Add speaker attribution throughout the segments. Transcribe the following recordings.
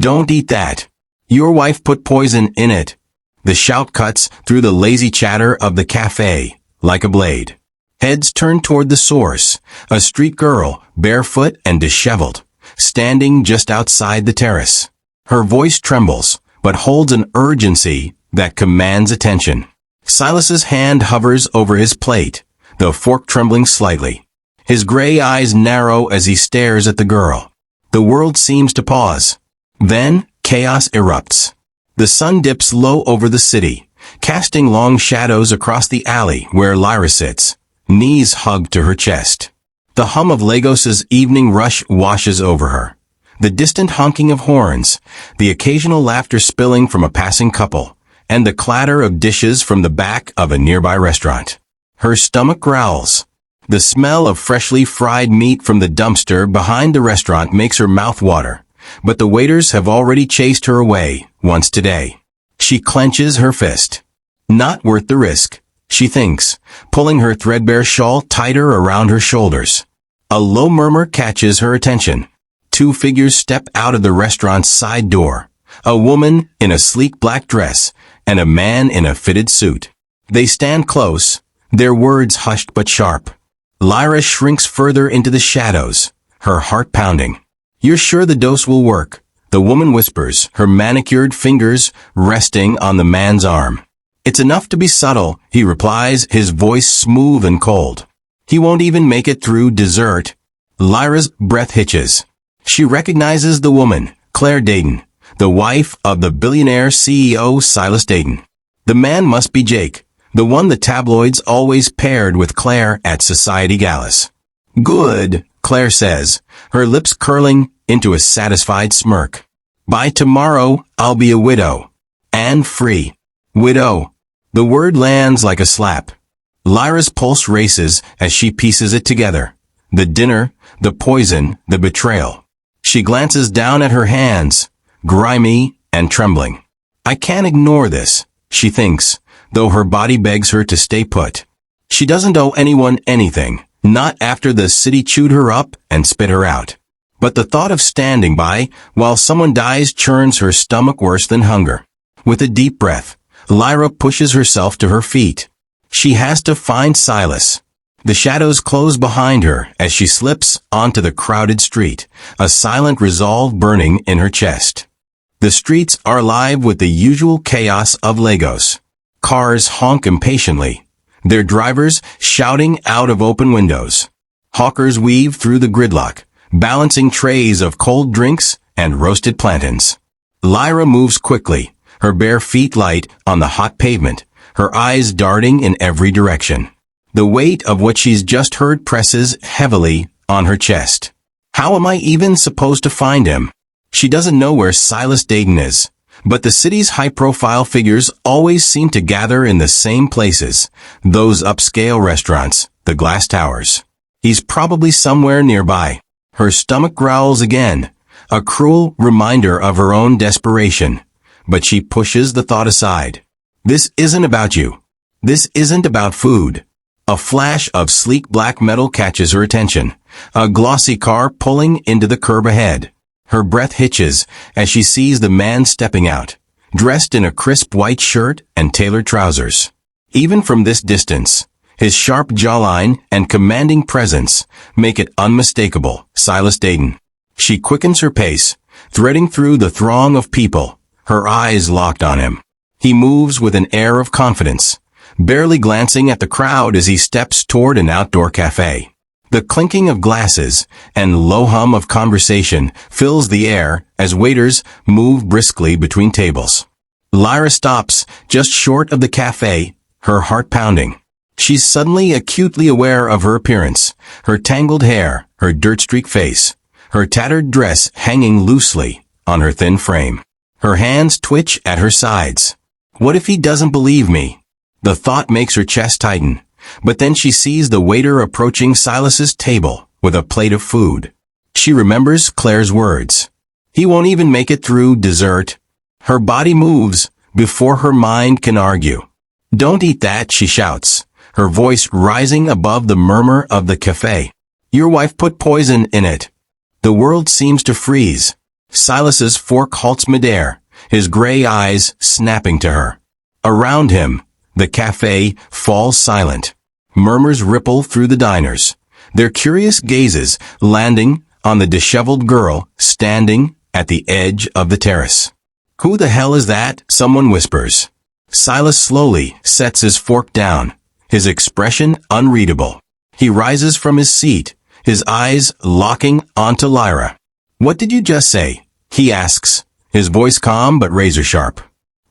Speaker 1: Don't eat that. Your wife put poison in it. The shout cuts through the lazy chatter of the café, like a blade. Heads turn toward the source, a street girl, barefoot and disheveled, standing just outside the terrace. Her voice trembles, but holds an urgency that commands attention. Silas's hand hovers over his plate, the fork trembling slightly. His gray eyes narrow as he stares at the girl. The world seems to pause. Then, chaos erupts. The sun dips low over the city, casting long shadows across the alley where Lyra sits, knees hugged to her chest. The hum of Lagos's evening rush washes over her. The distant honking of horns, the occasional laughter spilling from a passing couple, and the clatter of dishes from the back of a nearby restaurant. Her stomach growls. The smell of freshly fried meat from the dumpster behind the restaurant makes her mouth water, but the waiters have already chased her away once today. She clenches her fist. Not worth the risk, she thinks, pulling her threadbare shawl tighter around her shoulders. A low murmur catches her attention. Two figures step out of the restaurant's side door, a woman in a sleek black dress and a man in a fitted suit. They stand close, their words hushed but sharp. Lyra shrinks further into the shadows, her heart pounding. You're sure the dose will work? The woman whispers, her manicured fingers resting on the man's arm. It's enough to be subtle, he replies, his voice smooth and cold. He won't even make it through dessert. Lyra's breath hitches. She recognizes the woman, Claire Dayton, the wife of the billionaire CEO Silas Dayton. The man must be Jake, the one the tabloids always paired with Claire at society galas. Good, Claire says, her lips curling into a satisfied smirk. By tomorrow, I'll be a widow. And free. Widow. The word lands like a slap. Lyra's pulse races as she pieces it together. The dinner, the poison, the betrayal. She glances down at her hands, grimy and trembling. I can't ignore this, she thinks, though her body begs her to stay put. She doesn't owe anyone anything, not after the city chewed her up and spit her out. But the thought of standing by while someone dies churns her stomach worse than hunger. With a deep breath, Lyra pushes herself to her feet. She has to find Silas. The shadows close behind her as she slips onto the crowded street, a silent resolve burning in her chest. The streets are alive with the usual chaos of Lagos. Cars honk impatiently, their drivers shouting out of open windows. Hawkers weave through the gridlock, balancing trays of cold drinks and roasted plantains. Lyra moves quickly, her bare feet light on the hot pavement, her eyes darting in every direction. The weight of what she's just heard presses heavily on her chest. How am I even supposed to find him? She doesn't know where Silas Dayton is, but the city's high-profile figures always seem to gather in the same places, those upscale restaurants, the glass towers. He's probably somewhere nearby. Her stomach growls again, a cruel reminder of her own desperation, but she pushes the thought aside. This isn't about you. This isn't about food. A flash of sleek black metal catches her attention, a glossy car pulling into the curb ahead. Her breath hitches as she sees the man stepping out, dressed in a crisp white shirt and tailored trousers. Even from this distance, his sharp jawline and commanding presence make it unmistakable, Silas Dayton. She quickens her pace, threading through the throng of people, her eyes locked on him. He moves with an air of confidence, barely glancing at the crowd as he steps toward an outdoor cafe. The clinking of glasses and low hum of conversation fills the air as waiters move briskly between tables. Lyra stops just short of the cafe, her heart pounding. She's suddenly acutely aware of her appearance, her tangled hair, her dirt-streaked face, her tattered dress hanging loosely on her thin frame. Her hands twitch at her sides. What if he doesn't believe me? The thought makes her chest tighten, but then she sees the waiter approaching Silas's table with a plate of food. She remembers Claire's words. He won't even make it through dessert. Her body moves before her mind can argue. Don't eat that, she shouts, her voice rising above the murmur of the cafe. Your wife put poison in it. The world seems to freeze. Silas's fork halts midair, his gray eyes snapping to her. Around him, the café falls silent. Murmurs ripple through the diners, their curious gazes landing on the disheveled girl standing at the edge of the terrace. "Who the hell is that?" someone whispers. Silas slowly sets his fork down, his expression unreadable. He rises from his seat, his eyes locking onto Lyra. "What did you just say?" he asks, his voice calm but razor-sharp.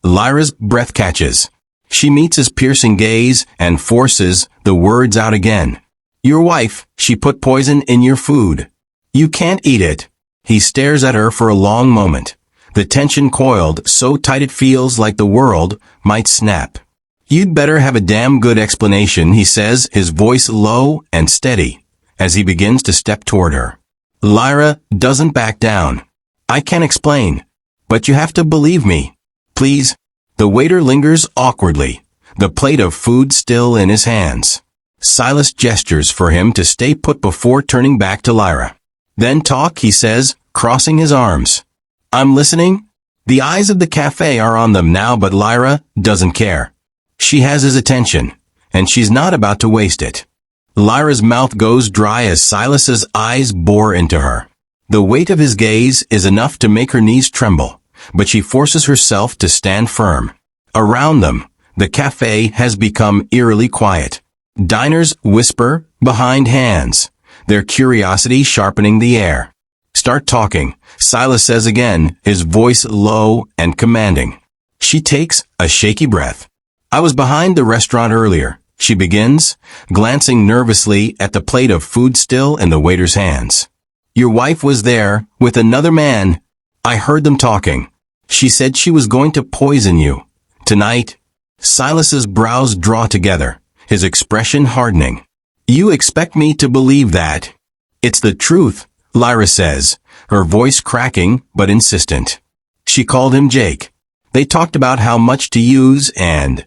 Speaker 1: Lyra's breath catches. She meets his piercing gaze and forces the words out again. "Your wife, she put poison in your food. You can't eat it." He stares at her for a long moment, the tension coiled so tight it feels like the world might snap. "You'd better have a damn good explanation," he says, his voice low and steady, as he begins to step toward her. Lyra doesn't back down. "I can explain, but you have to believe me. Please." The waiter lingers awkwardly, the plate of food still in his hands. Silas gestures for him to stay put before turning back to Lyra. "Then talk," he says, crossing his arms. "I'm listening." The eyes of the café are on them now, but Lyra doesn't care. She has his attention, and she's not about to waste it. Lyra's mouth goes dry as Silas's eyes bore into her. The weight of his gaze is enough to make her knees tremble, but she forces herself to stand firm. Around them, the café has become eerily quiet. Diners whisper behind hands, their curiosity sharpening the air. "Start talking," Silas says again, his voice low and commanding. She takes a shaky breath. "I was behind the restaurant earlier," she begins, glancing nervously at the plate of food still in the waiter's hands. "Your wife was there with another man. I heard them talking. She said she was going to poison you. Tonight." Silas's brows draw together, his expression hardening. "You expect me to believe that?" "It's the truth," Lyra says, her voice cracking but insistent. She called him Jake. They talked about how much to use and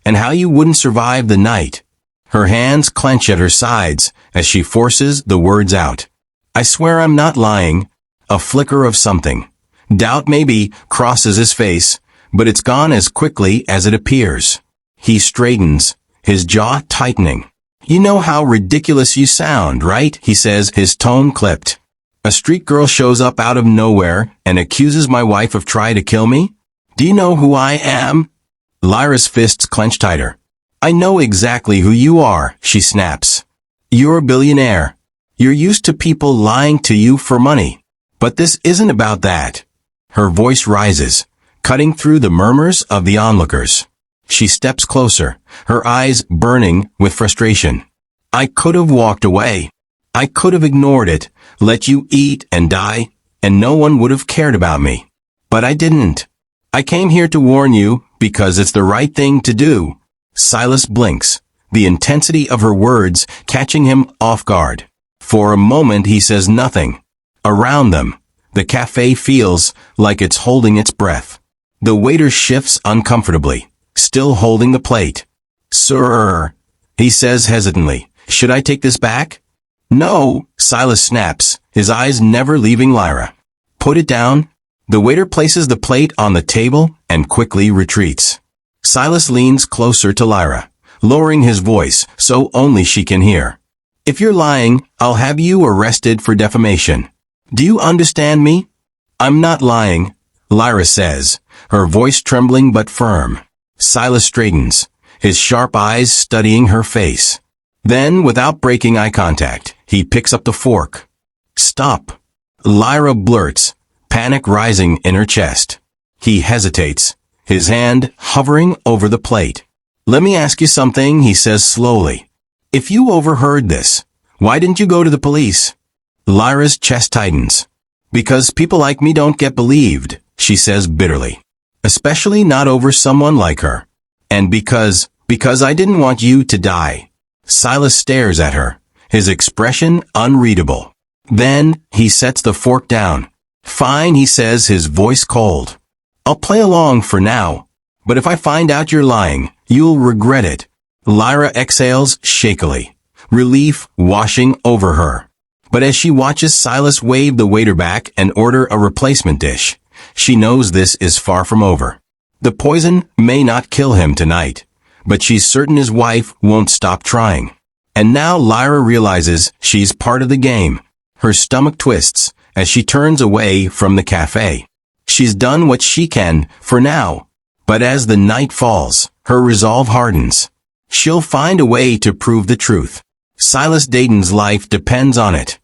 Speaker 1: how you wouldn't survive the night. Her hands clench at her sides as she forces the words out. "I swear I'm not lying." A flicker of something, doubt maybe, crosses his face, but it's gone as quickly as it appears. He straightens, his jaw tightening. "You know how ridiculous you sound, right?" he says, his tone clipped. "A street girl shows up out of nowhere and accuses my wife of trying to kill me? Do you know who I am?" Lyra's fists clench tighter. "I know exactly who you are," she snaps. "You're a billionaire. You're used to people lying to you for money. But this isn't about that." Her voice rises, cutting through the murmurs of the onlookers. She steps closer, her eyes burning with frustration. "I could have walked away. I could have ignored it, let you eat and die, and no one would have cared about me. But I didn't. I came here to warn you because it's the right thing to do." Silas blinks, the intensity of her words catching him off guard. For a moment he says nothing. Around them, the café feels like it's holding its breath. The waiter shifts uncomfortably, still holding the plate. "Sir," he says hesitantly, "should I take this back?" "No," Silas snaps, his eyes never leaving Lyra. "Put it down." The waiter places the plate on the table and quickly retreats. Silas leans closer to Lyra, lowering his voice so only she can hear. "If you're lying, I'll have you arrested for defamation. Do you understand me?" "I'm not lying," Lyra says, her voice trembling but firm. Silas straightens, his sharp eyes studying her face. Then, without breaking eye contact, he picks up the fork. "Stop," Lyra blurts, panic rising in her chest. He hesitates, his hand hovering over the plate. "Let me ask you something," he says slowly. "If you overheard this, why didn't you go to the police?" Lyra's chest tightens. "Because people like me don't get believed," she says bitterly. "Especially not over someone like her. And because I didn't want you to die." Silas stares at her, his expression unreadable. Then, he sets the fork down. "Fine," he says, his voice cold. "I'll play along for now. But if I find out you're lying, you'll regret it." Lyra exhales shakily, relief washing over her. But as she watches Silas wave the waiter back and order a replacement dish, she knows this is far from over. The poison may not kill him tonight, but she's certain his wife won't stop trying. And now Lyra realizes she's part of the game. Her stomach twists as she turns away from the cafe. She's done what she can for now, but as the night falls, her resolve hardens. She'll find a way to prove the truth. Silas Dayton's life depends on it.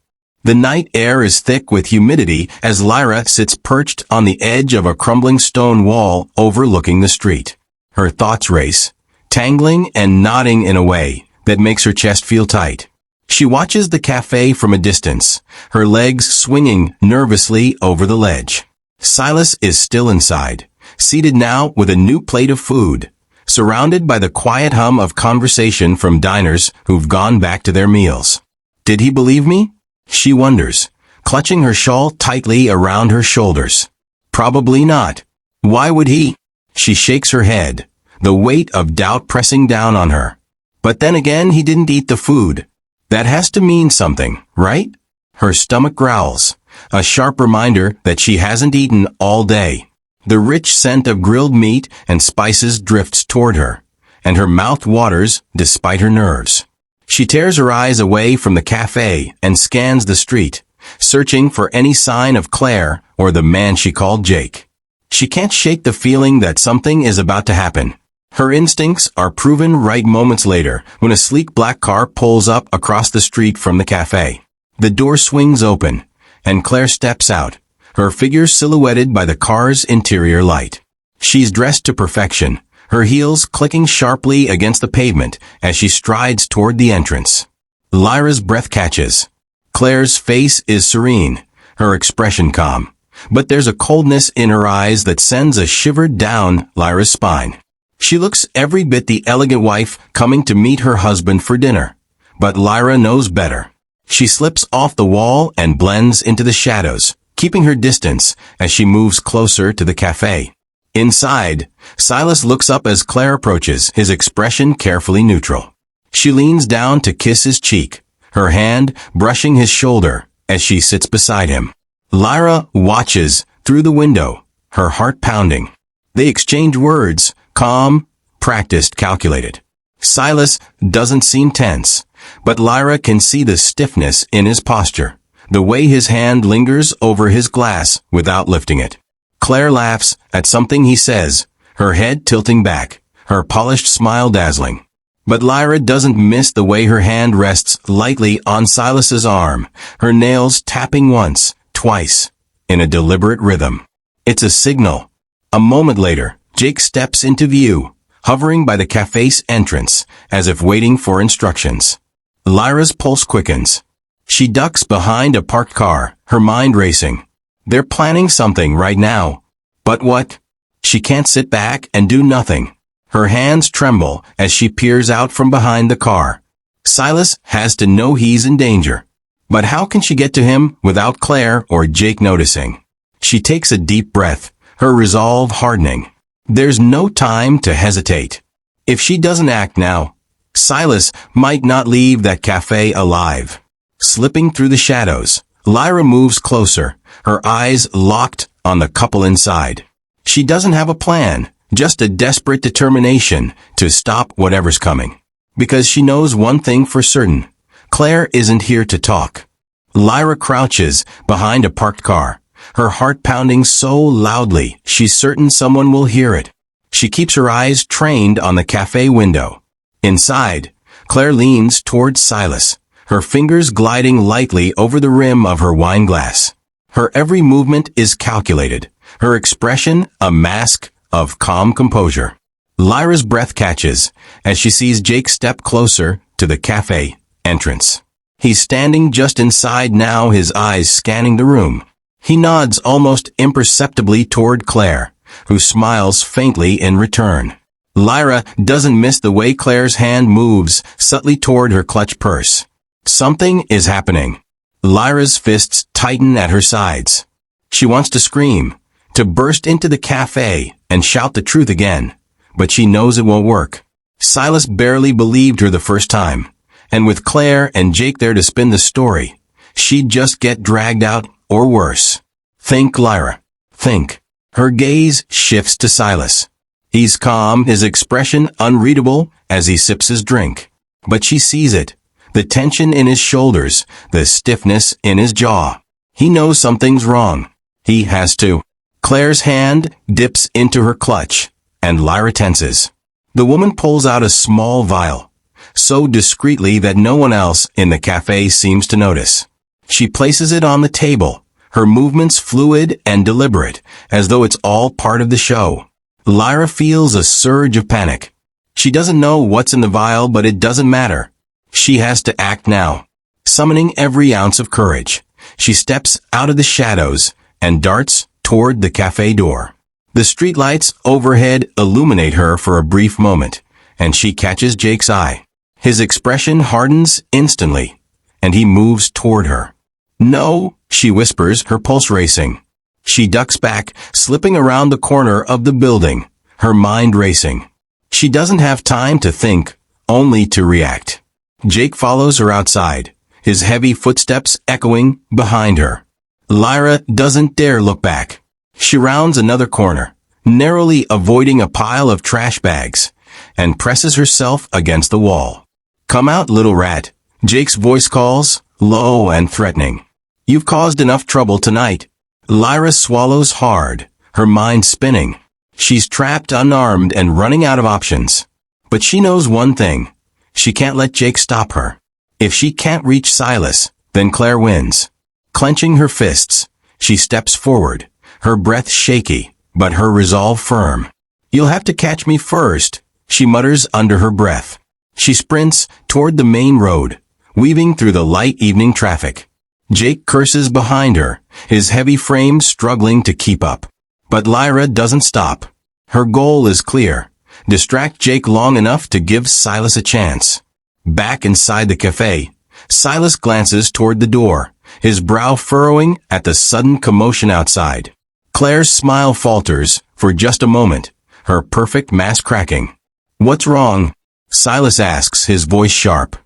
Speaker 1: The night air is thick with humidity as Lyra sits perched on the edge of a crumbling stone wall overlooking the street. Her thoughts race, tangling and nodding in a way that makes her chest feel tight. She watches the cafe from a distance, her legs swinging nervously over the ledge. Silas is still inside, seated now with a new plate of food, surrounded by the quiet hum of conversation from diners who've gone back to their meals. Did he believe me? She wonders, clutching her shawl tightly around her shoulders. Probably not. Why would he? She shakes her head, the weight of doubt pressing down on her. But then again, he didn't eat the food. That has to mean something, right? Her stomach growls, a sharp reminder that she hasn't eaten all day. The rich scent of grilled meat and spices drifts toward her, and her mouth waters despite her nerves. She tears her eyes away from the cafe and scans the street, searching for any sign of Claire or the man she called Jake. She can't shake the feeling that something is about to happen. Her instincts are proven right moments later when a sleek black car pulls up across the street from the cafe. The door swings open, and Claire steps out, her figure silhouetted by the car's interior light. She's dressed to perfection, her heels clicking sharply against the pavement as she strides toward the entrance. Lyra's breath catches. Claire's face is serene, her expression calm, but there's a coldness in her eyes that sends a shiver down Lyra's spine. She looks every bit the elegant wife coming to meet her husband for dinner, but Lyra knows better. She slips off the wall and blends into the shadows, keeping her distance as she moves closer to the cafe. Inside, Silas looks up as Claire approaches, his expression carefully neutral. She leans down to kiss his cheek, her hand brushing his shoulder as she sits beside him. Lyra watches through the window, her heart pounding. They exchange words, calm, practiced, calculated. Silas doesn't seem tense, but Lyra can see the stiffness in his posture, the way his hand lingers over his glass without lifting it. Claire laughs at something he says, her head tilting back, her polished smile dazzling. But Lyra doesn't miss the way her hand rests lightly on Silas's arm, her nails tapping once, twice, in a deliberate rhythm. It's a signal. A moment later, Jake steps into view, hovering by the cafe's entrance, as if waiting for instructions. Lyra's pulse quickens. She ducks behind a parked car, her mind racing. They're planning something right now. But what? She can't sit back and do nothing. Her hands tremble as she peers out from behind the car. Silas has to know he's in danger. But how can she get to him without Claire or Jake noticing? She takes a deep breath, her resolve hardening. There's no time to hesitate. If she doesn't act now, Silas might not leave that cafe alive. Slipping through the shadows, Lyra moves closer, her eyes locked on the couple inside. She doesn't have a plan, just a desperate determination to stop whatever's coming. Because she knows one thing for certain. Claire isn't here to talk. Lyra crouches behind a parked car, her heart pounding so loudly she's certain someone will hear it. She keeps her eyes trained on the cafe window. Inside, Claire leans towards Silas, her fingers gliding lightly over the rim of her wine glass. Her every movement is calculated, her expression a mask of calm composure. Lyra's breath catches as she sees Jake step closer to the cafe entrance. He's standing just inside now, his eyes scanning the room. He nods almost imperceptibly toward Claire, who smiles faintly in return. Lyra doesn't miss the way Claire's hand moves subtly toward her clutch purse. Something is happening. Lyra's fists tighten at her sides. She wants to scream, to burst into the cafe and shout the truth again, but she knows it won't work. Silas barely believed her the first time, and with Claire and Jake there to spin the story, she'd just get dragged out, or worse. Think, Lyra. Think. Her gaze shifts to Silas. He's calm, his expression unreadable as he sips his drink. But she sees it. The tension in his shoulders, the stiffness in his jaw. He knows something's wrong. He has to. Claire's hand dips into her clutch, and Lyra tenses. The woman pulls out a small vial, so discreetly that no one else in the cafe seems to notice. She places it on the table, her movements fluid and deliberate, as though it's all part of the show. Lyra feels a surge of panic. She doesn't know what's in the vial, but it doesn't matter. She has to act now. Summoning every ounce of courage, she steps out of the shadows and darts toward the cafe door. The streetlights overhead illuminate her for a brief moment, and she catches Jake's eye. His expression hardens instantly, and he moves toward her. "No," she whispers, her pulse racing. She ducks back, slipping around the corner of the building, her mind racing. She doesn't have time to think, only to react. Jake follows her outside, his heavy footsteps echoing behind her. Lyra doesn't dare look back. She rounds another corner, narrowly avoiding a pile of trash bags, and presses herself against the wall. "Come out, little rat," Jake's voice calls, low and threatening. "You've caused enough trouble tonight." Lyra swallows hard, her mind spinning. She's trapped, unarmed, and running out of options. But she knows one thing. She can't let Jake stop her. If she can't reach Silas, then Claire wins. Clenching her fists, she steps forward, her breath shaky, but her resolve firm. "You'll have to catch me first," she mutters under her breath. She sprints toward the main road, weaving through the light evening traffic. Jake curses behind her, his heavy frame struggling to keep up. But Lyra doesn't stop. Her goal is clear. Distract Jake long enough to give Silas a chance. Back inside the cafe, Silas glances toward the door, his brow furrowing at the sudden commotion outside. Claire's smile falters for just a moment, her perfect mask cracking. "What's wrong?" Silas asks, his voice sharp.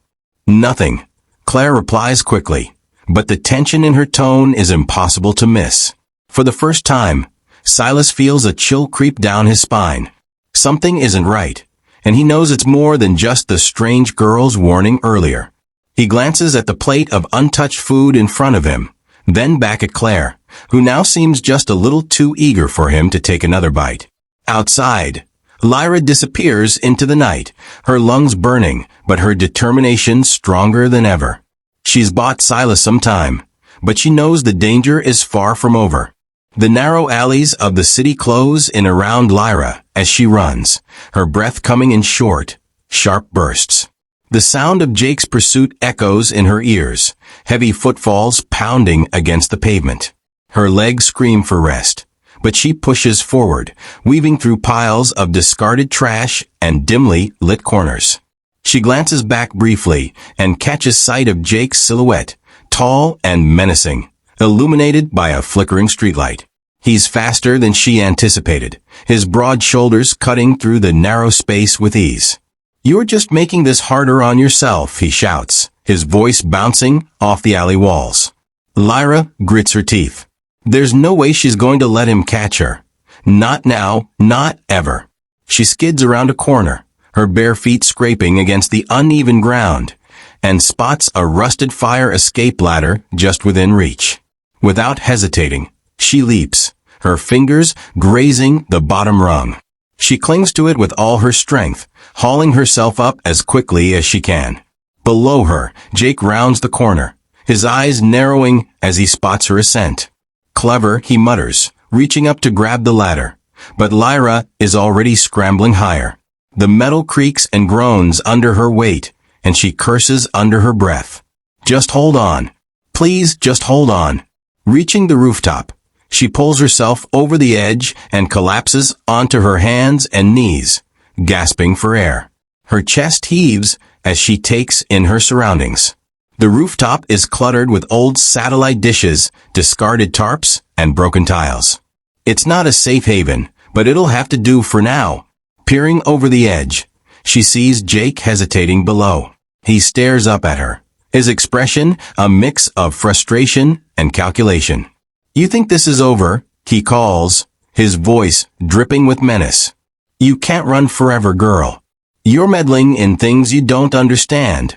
Speaker 1: "Nothing," Claire replies quickly, but the tension in her tone is impossible to miss. For the first time, Silas feels a chill creep down his spine. Something isn't right, and he knows it's more than just the strange girl's warning earlier. He glances at the plate of untouched food in front of him, then back at Claire, who now seems just a little too eager for him to take another bite. Outside, Lyra disappears into the night, her lungs burning, but her determination stronger than ever. She's bought Silas some time, but she knows the danger is far from over. The narrow alleys of the city close in around Lyra as she runs, her breath coming in short, sharp bursts. The sound of Jake's pursuit echoes in her ears, heavy footfalls pounding against the pavement. Her legs scream for rest, but she pushes forward, weaving through piles of discarded trash and dimly lit corners. She glances back briefly and catches sight of Jake's silhouette, tall and menacing, illuminated by a flickering streetlight. He's faster than she anticipated, his broad shoulders cutting through the narrow space with ease. "You're just making this harder on yourself," he shouts, his voice bouncing off the alley walls. Lyra grits her teeth. There's no way she's going to let him catch her. Not now, not ever. She skids around a corner, her bare feet scraping against the uneven ground, and spots a rusted fire escape ladder just within reach. Without hesitating, she leaps, her fingers grazing the bottom rung. She clings to it with all her strength, hauling herself up as quickly as she can. Below her, Jake rounds the corner, his eyes narrowing as he spots her ascent. "Clever," he mutters, reaching up to grab the ladder, but Lyra is already scrambling higher. The metal creaks and groans under her weight, and she curses under her breath. "Just hold on. Please, just hold on." Reaching the rooftop, she pulls herself over the edge and collapses onto her hands and knees, gasping for air. Her chest heaves as she takes in her surroundings. The rooftop is cluttered with old satellite dishes, discarded tarps, and broken tiles. It's not a safe haven, but it'll have to do for now. Peering over the edge, she sees Jake hesitating below. He stares up at her, his expression a mix of frustration and calculation. "You think this is over?" he calls, his voice dripping with menace. "You can't run forever, girl. You're meddling in things you don't understand."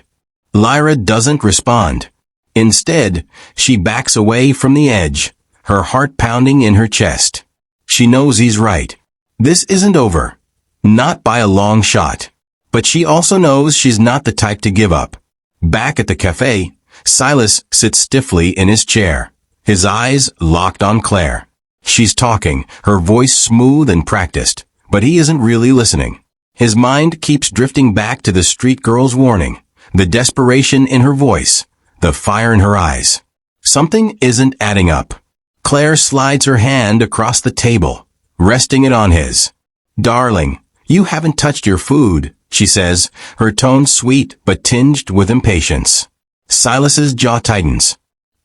Speaker 1: Lyra doesn't respond. Instead, she backs away from the edge, her heart pounding in her chest. She knows he's right. This isn't over. Not by a long shot. But she also knows she's not the type to give up. Back at the cafe, Silas sits stiffly in his chair, his eyes locked on Claire. She's talking, her voice smooth and practiced, but he isn't really listening. His mind keeps drifting back to the street girl's warning, the desperation in her voice, the fire in her eyes. Something isn't adding up. Claire slides her hand across the table, resting it on his. "Darling, you haven't touched your food," she says, her tone sweet but tinged with impatience. Silas's jaw tightens.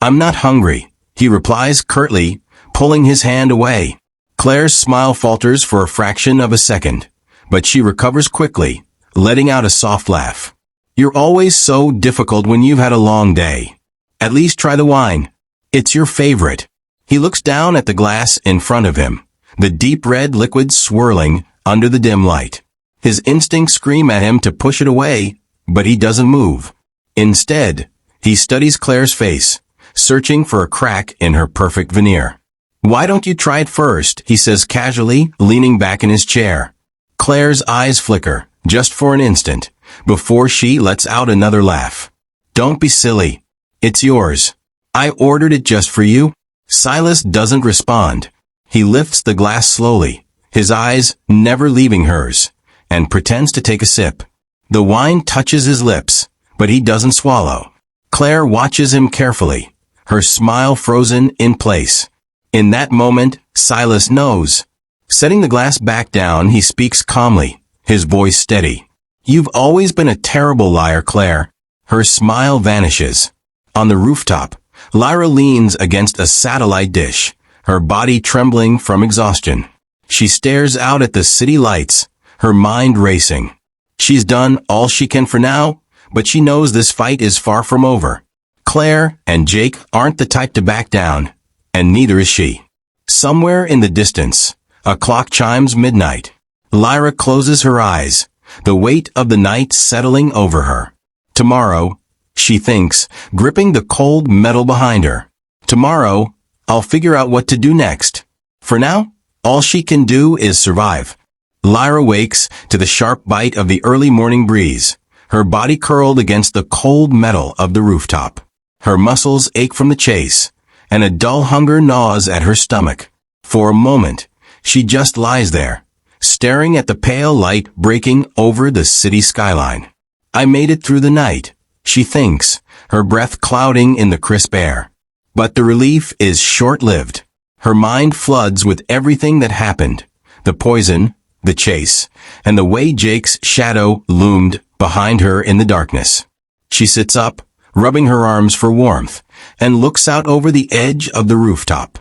Speaker 1: "I'm not hungry," he replies curtly, pulling his hand away. Claire's smile falters for a fraction of a second, but she recovers quickly, letting out a soft laugh. "You're always so difficult when you've had a long day. At least try the wine. It's your favorite." He looks down at the glass in front of him, the deep red liquid swirling under the dim light. His instincts scream at him to push it away, but he doesn't move. Instead, he studies Claire's face, searching for a crack in her perfect veneer. "Why don't you try it first?" he says casually, leaning back in his chair. Claire's eyes flicker, just for an instant, before she lets out another laugh. "Don't be silly. It's yours. I ordered it just for you." Silas doesn't respond. He lifts the glass slowly, his eyes never leaving hers, and pretends to take a sip. The wine touches his lips, but he doesn't swallow. Claire watches him carefully, her smile frozen in place. In that moment, Silas knows. Setting the glass back down, he speaks calmly, his voice steady. "You've always been a terrible liar, Claire." Her smile vanishes. On the rooftop, Lyra leans against a satellite dish, her body trembling from exhaustion. She stares out at the city lights, her mind racing. She's done all she can for now, but she knows this fight is far from over. Claire and Jake aren't the type to back down, and neither is she. Somewhere in the distance, a clock chimes midnight. Lyra closes her eyes, the weight of the night settling over her. Tomorrow, she thinks, gripping the cold metal behind her. Tomorrow, I'll figure out what to do next. For now, all she can do is survive. Lyra wakes to the sharp bite of the early morning breeze, her body curled against the cold metal of the rooftop. Her muscles ache from the chase, and a dull hunger gnaws at her stomach. For a moment, she just lies there, staring at the pale light breaking over the city skyline. I made it through the night, she thinks, her breath clouding in the crisp air. But the relief is short-lived. Her mind floods with everything that happened, the poison, the chase, and the way Jake's shadow loomed behind her in the darkness. She sits up, rubbing her arms for warmth, and looks out over the edge of the rooftop.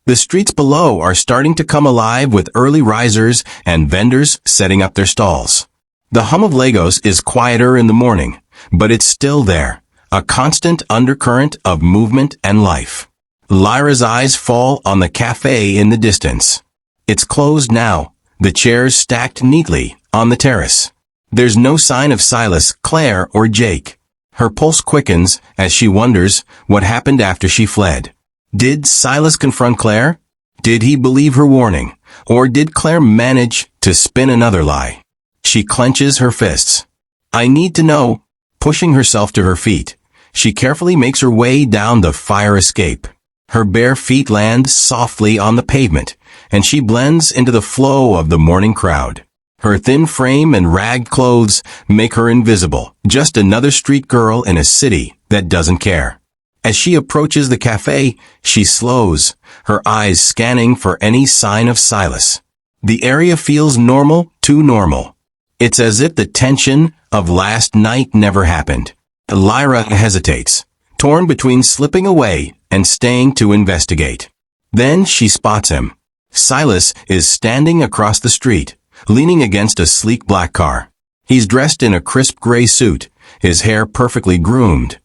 Speaker 1: The streets below are starting to come alive with early risers and vendors setting up their stalls. The hum of Lagos is quieter in the morning, but it's still there, a constant undercurrent of movement and life. Lyra's eyes fall on the cafe in the distance. It's closed now, the chairs stacked neatly on the terrace. There's no sign of Silas, Claire, or Jake. Her pulse quickens as she wonders what happened after she fled. Did Silas confront Claire? Did he believe her warning? Or did Claire manage to spin another lie? She clenches her fists. I need to know. Pushing herself to her feet, she carefully makes her way down the fire escape. Her bare feet land softly on the pavement, and she blends into the flow of the morning crowd. Her thin frame and ragged clothes make her invisible, just another street girl in a city that doesn't care. As she approaches the cafe, she slows, her eyes scanning for any sign of Silas. The area feels normal, too normal. It's as if the tension of last night never happened. Lyra hesitates, torn between slipping away and staying to investigate. Then she spots him. Silas is standing across the street, leaning against a sleek black car. He's dressed in a crisp gray suit, his hair perfectly groomed,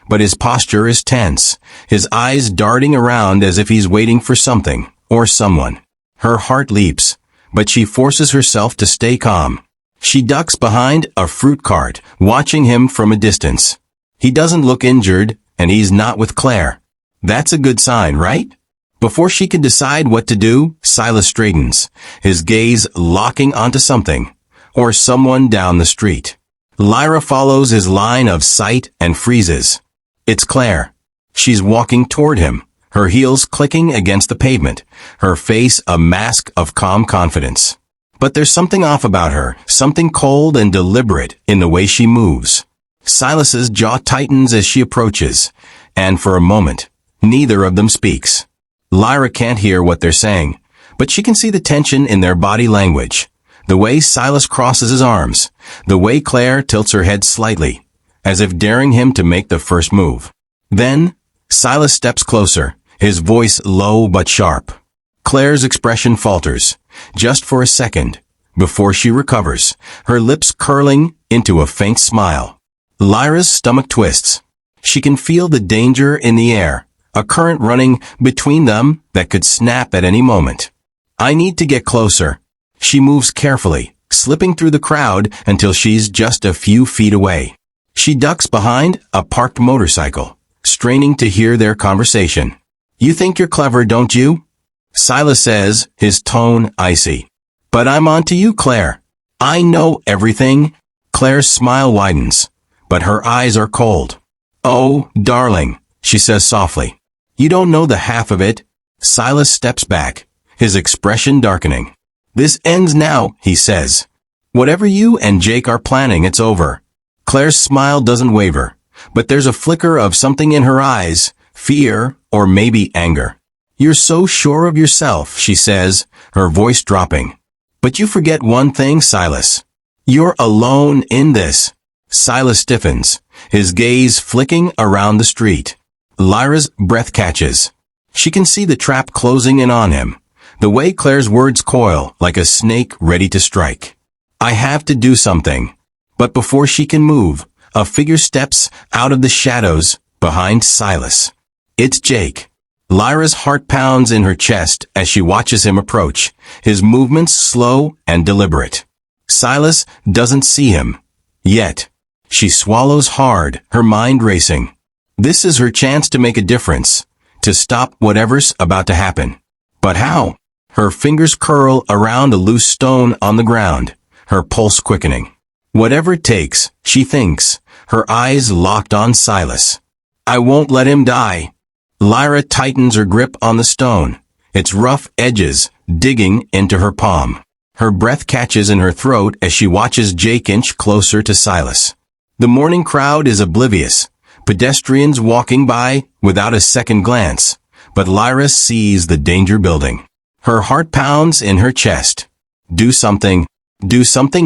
Speaker 1: but his posture is tense, his eyes darting around as if he's waiting for something or someone. Her heart leaps, but she forces herself to stay calm. She ducks behind a fruit cart, watching him from a distance. He doesn't look injured, and he's not with Claire. That's a good sign, right? Before she can decide what to do, Silas straightens, his gaze locking onto something, or someone down the street. Lyra follows his line of sight and freezes. It's Claire. She's walking toward him, her heels clicking against the pavement, her face a mask of calm confidence. But there's something off about her, something cold and deliberate in the way she moves. Silas's jaw tightens as she approaches, and for a moment, neither of them speaks. Lyra can't hear what they're saying, but she can see the tension in their body language. The way Silas crosses his arms, the way Claire tilts her head slightly, as if daring him to make the first move. Then, Silas steps closer, his voice low but sharp. Claire's expression falters, just for a second, before she recovers, her lips curling into a faint smile. Lyra's stomach twists. She can feel the danger in the air, a current running between them that could snap at any moment. I need to get closer. She moves carefully, slipping through the crowd until she's just a few feet away. She ducks behind a parked motorcycle, straining to hear their conversation. You think you're clever, don't you? Silas says, his tone icy. But I'm on to you, Claire. I know everything. Claire's smile widens, but her eyes are cold. Oh, darling, she says softly. You don't know the half of it. Silas steps back, his expression darkening. This ends now, he says. Whatever you and Jake are planning, it's over. Claire's smile doesn't waver, but there's a flicker of something in her eyes, fear or maybe anger. You're so sure of yourself, she says, her voice dropping. But you forget one thing, Silas. You're alone in this. Silas stiffens, his gaze flicking around the street. Lyra's breath catches. She can see the trap closing in on him, the way Claire's words coil like a snake ready to strike. I have to do something. But before she can move, a figure steps out of the shadows behind Silas. It's Jake. Lyra's heart pounds in her chest as she watches him approach, his movements slow and deliberate. Silas doesn't see him. Yet. She swallows hard, her mind racing. This is her chance to make a difference, to stop whatever's about to happen. But how? Her fingers curl around a loose stone on the ground, her pulse quickening. Whatever it takes, she thinks, her eyes locked on Silas. I won't let him die. Lyra tightens her grip on the stone, its rough edges digging into her palm. Her breath catches in her throat as she watches Jake inch closer to Silas. The morning crowd is oblivious, pedestrians walking by without a second glance, but Lyra sees the danger building. Her heart pounds in her chest. Do something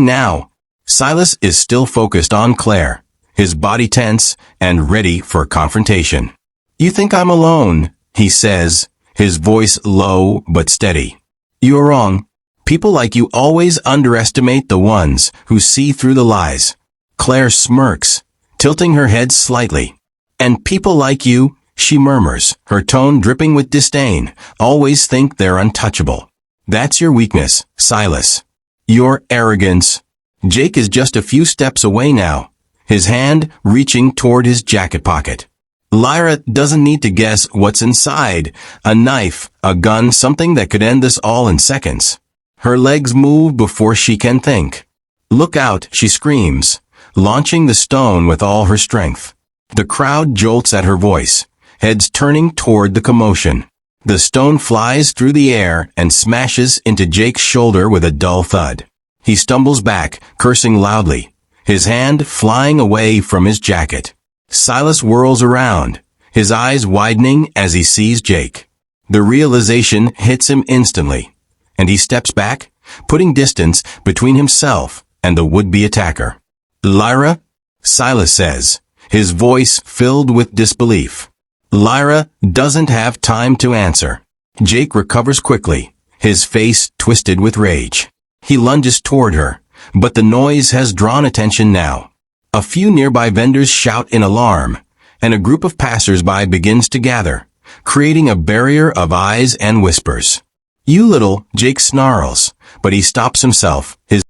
Speaker 1: now. Silas is still focused on Claire, his body tense and ready for confrontation. You think I'm alone, he says, his voice low but steady. You're wrong. People like you always underestimate the ones who see through the lies. Claire smirks, tilting her head slightly. And people like you, she murmurs, her tone dripping with disdain, always think they're untouchable. That's your weakness, Silas. Your arrogance. Jake is just a few steps away now, his hand reaching toward his jacket pocket. Lyra doesn't need to guess what's inside. A knife, a gun, something that could end this all in seconds. Her legs move before she can think. Look out, she screams, launching the stone with all her strength. The crowd jolts at her voice, heads turning toward the commotion. The stone flies through the air and smashes into Jake's shoulder with a dull thud. He stumbles back, cursing loudly, his hand flying away from his jacket. Silas whirls around, his eyes widening as he sees Jake. The realization hits him instantly, and he steps back, putting distance between himself and the would-be attacker. Lyra? Silas says, his voice filled with disbelief. Lyra doesn't have time to answer. Jake recovers quickly, his face twisted with rage. He lunges toward her, but the noise has drawn attention now. A few nearby vendors shout in alarm, and a group of passers-by begins to gather, creating a barrier of eyes and whispers. "You little," Jake snarls, but he stops himself, his